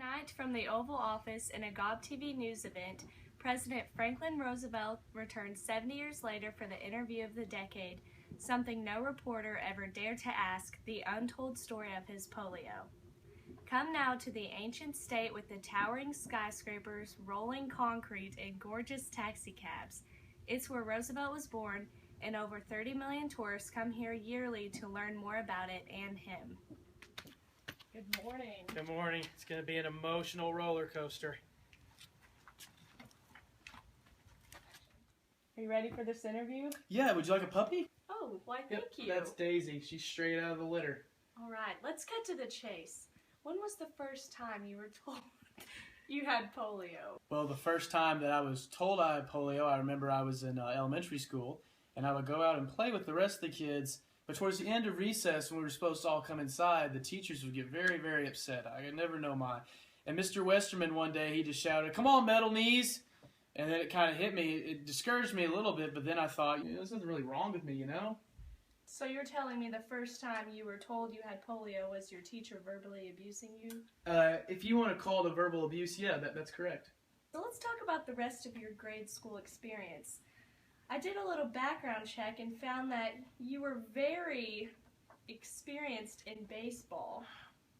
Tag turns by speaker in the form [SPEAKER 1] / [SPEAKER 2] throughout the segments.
[SPEAKER 1] Tonight, from the Oval Office in a GovTV news event, President Franklin Roosevelt returned 70 years later for the interview of the decade, something no reporter ever dared to ask, the untold story of his polio. Come now to the ancient state with the towering skyscrapers, rolling concrete, and gorgeous taxicabs. It's where Roosevelt was born, and over 30 million tourists come here yearly to learn more about it and him. Good morning.
[SPEAKER 2] Good morning. It's going to be an emotional roller coaster.
[SPEAKER 1] Are you ready for this interview?
[SPEAKER 2] Yeah, would you like a puppy?
[SPEAKER 1] Oh, why thank you.
[SPEAKER 2] That's Daisy. She's straight out of the litter.
[SPEAKER 1] All right, let's get to the chase. When was the first time you were told you had polio?
[SPEAKER 2] Well, the first time that I was told I had polio, I remember I was in elementary school, and I would go out and play with the rest of the kids. But towards the end of recess, when we were supposed to all come inside, the teachers would get very, very upset. I could never know why. And Mr. Westerman one day, he just shouted, "Come on, metal knees!" And then it kind of hit me. It discouraged me a little bit, but then I thought, there's nothing really wrong with me, you know?
[SPEAKER 1] So you're telling me the first time you were told you had polio was your teacher verbally abusing you?
[SPEAKER 2] If you want to call it a verbal abuse, yeah, that's correct.
[SPEAKER 1] So let's talk about the rest of your grade school experience. I did a little background check and found that you were very experienced in baseball.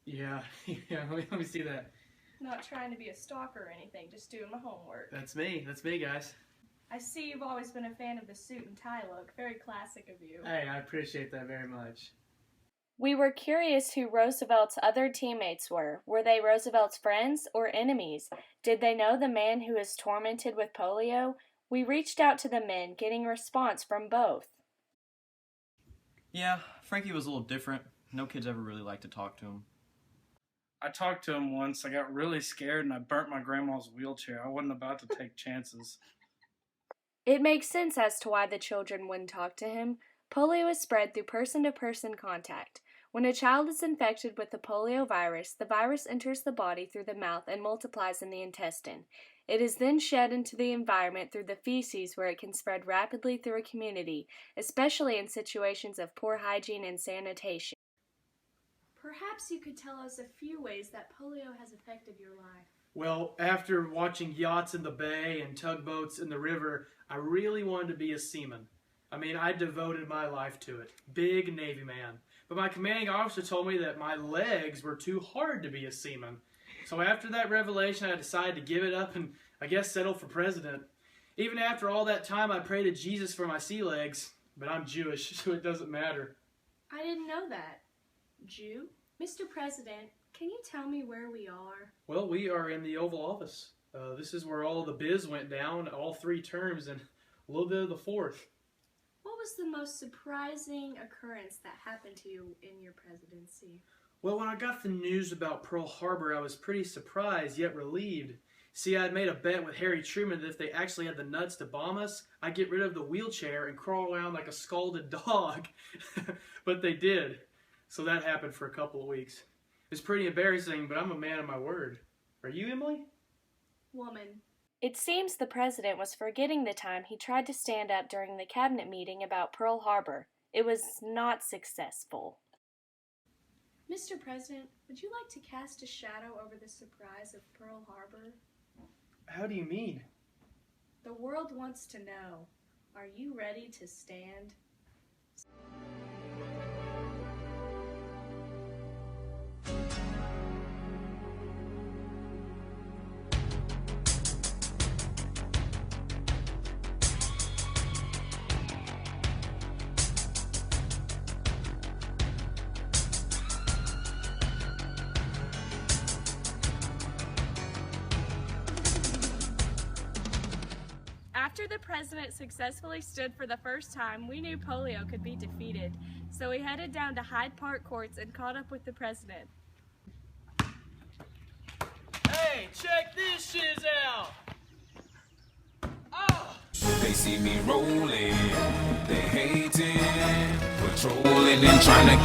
[SPEAKER 2] Yeah, let me see that.
[SPEAKER 1] Not trying to be a stalker or anything, just doing my homework.
[SPEAKER 2] That's me, guys.
[SPEAKER 1] I see you've always been a fan of the suit and tie look. Very classic of you.
[SPEAKER 2] Hey, I appreciate that very much.
[SPEAKER 1] We were curious who Roosevelt's other teammates were. Were they Roosevelt's friends or enemies? Did they know the man who is tormented with polio? We reached out to the men, getting a response from both.
[SPEAKER 3] Yeah, Frankie was a little different. No kids ever really liked to talk to him.
[SPEAKER 4] I talked to him once. I got really scared and I burnt my grandma's wheelchair. I wasn't about to take chances.
[SPEAKER 1] It makes sense as to why the children wouldn't talk to him. Polio is spread through person-to-person contact. When a child is infected with the polio virus, the virus enters the body through the mouth and multiplies in the intestine. It is then shed into the environment through the feces, where it can spread rapidly through a community, especially in situations of poor hygiene and sanitation. Perhaps you could tell us a few ways that polio has affected your life.
[SPEAKER 2] Well, after watching yachts in the bay and tugboats in the river, I really wanted to be a seaman. I mean, I devoted my life to it. Big Navy man. But my commanding officer told me that my legs were too hard to be a seaman. So after that revelation, I decided to give it up and, I guess, settle for president. Even after all that time, I prayed to Jesus for my sea legs. But I'm Jewish, so it doesn't matter.
[SPEAKER 1] I didn't know that. Jew? Mr. President, can you tell me where we are?
[SPEAKER 2] Well, we are in the Oval Office. This is where all the biz went down, all 3 terms, and a little bit of the 4th.
[SPEAKER 1] What was the most surprising occurrence that happened to you in your presidency?
[SPEAKER 2] Well, when I got the news about Pearl Harbor, I was pretty surprised, yet relieved. See, I had made a bet with Harry Truman that if they actually had the nuts to bomb us, I'd get rid of the wheelchair and crawl around like a scalded dog. But they did. So that happened for a couple of weeks. It's pretty embarrassing, but I'm a man of my word. Are you, Emily?
[SPEAKER 1] Woman. It seems the president was forgetting the time he tried to stand up during the cabinet meeting about Pearl Harbor. It was not successful. Mr. President, would you like to cast a shadow over the surprise of Pearl Harbor?
[SPEAKER 2] How do you mean?
[SPEAKER 1] The world wants to know. Are you ready to stand? After the president successfully stood for the first time, we knew polio could be defeated. So we headed down to Hyde Park Courts and caught up with the president.
[SPEAKER 2] Hey, check this shiz out! Oh!
[SPEAKER 5] They see me rolling, they hating, patrolling and trying to get